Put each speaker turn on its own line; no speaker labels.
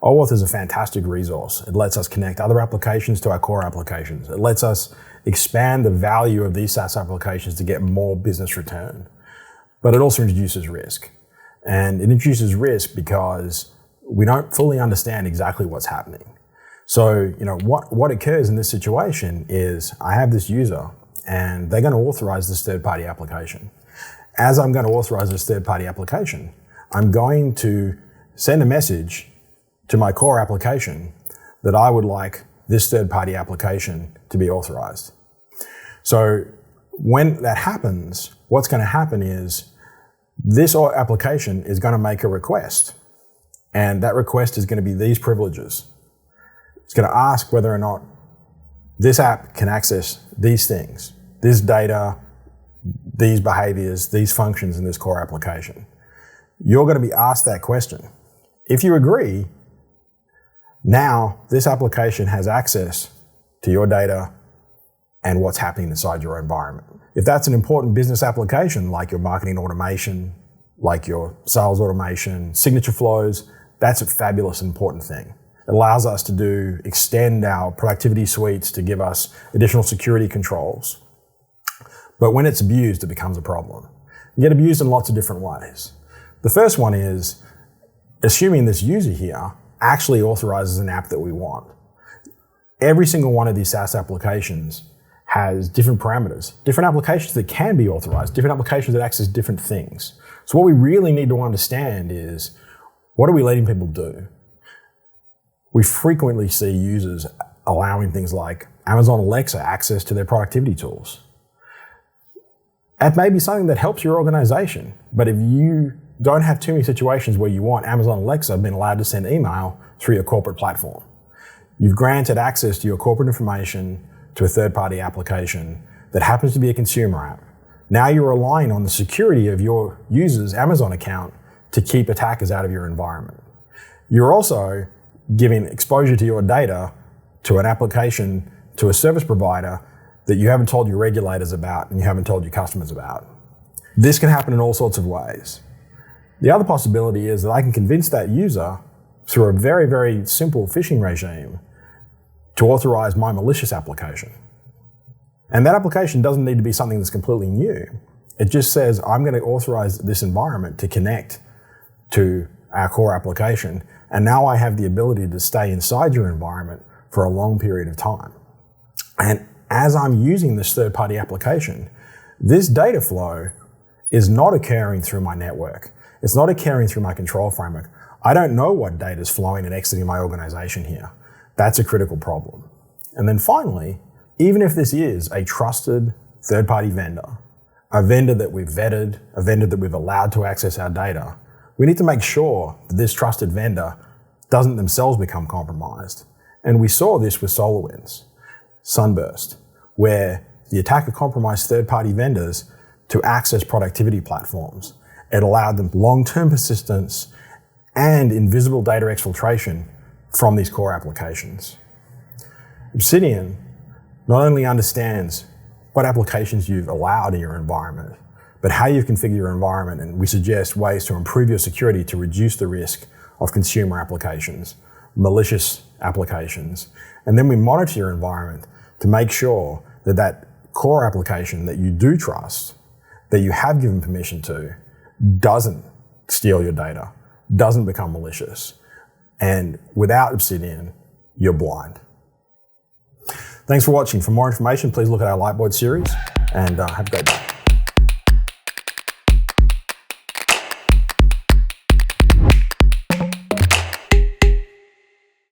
OAuth is a fantastic resource. It lets us connect other applications to our core applications. It lets us expand the value of these SaaS applications to get more business return. But it also introduces risk. And it introduces risk because we don't fully understand exactly what's happening. So, what occurs in this situation is I have this user and they're going to authorize this third-party application. As I'm going to authorize this third-party application, I'm going to send a message to my core application that I would like this third-party application to be authorized. So when that happens, what's going to happen is this application is going to make a request, and that request is going to be these privileges. It's going to ask whether or not this app can access these things, this data, these behaviors, these functions in this core application. You're going to be asked that question. If you agree, now this application has access to your data and what's happening inside your environment. If that's an important business application, like your marketing automation, like your sales automation, signature flows, that's a fabulous and important thing. It allows us to extend our productivity suites to give us additional security controls. But when it's abused, it becomes a problem. You get abused in lots of different ways. The first one is assuming this user here actually authorizes an app that we want. Every single one of these SaaS applications has different parameters, different applications that can be authorized, different applications that access different things. So what we really need to understand is, what are we letting people do? We frequently see users allowing things like Amazon Alexa access to their productivity tools. That may be something that helps your organization, but if you don't have too many situations where you want Amazon Alexa being allowed to send email through your corporate platform, you've granted access to your corporate information to a third-party application that happens to be a consumer app. Now you're relying on the security of your user's Amazon account to keep attackers out of your environment. You're also giving exposure to your data to an application, to a service provider that you haven't told your regulators about and you haven't told your customers about. This can happen in all sorts of ways. The other possibility is that I can convince that user through a very, very simple phishing regime to authorize my malicious application. And that application doesn't need to be something that's completely new. It just says, I'm going to authorize this environment to connect to our core application, and now I have the ability to stay inside your environment for a long period of time. And as I'm using this third-party application, this data flow is not occurring through my network. It's not occurring through my control framework. I don't know what data is flowing and exiting my organization here. That's a critical problem. And then finally, even if this is a trusted third-party vendor, a vendor that we've vetted, a vendor that we've allowed to access our data, we need to make sure that this trusted vendor doesn't themselves become compromised. And we saw this with SolarWinds, Sunburst, where the attacker compromised third-party vendors to access productivity platforms. It allowed them long-term persistence and invisible data exfiltration from these core applications. Obsidian not only understands what applications you've allowed in your environment, but how you configure your environment, and we suggest ways to improve your security to reduce the risk of consumer applications, malicious applications, and then we monitor your environment to make sure that that core application that you do trust, that you have given permission to, doesn't steal your data, doesn't become malicious. And without Obsidian, you're blind. Thanks for watching. For more information, please look at our Lightboard series, and have a great day.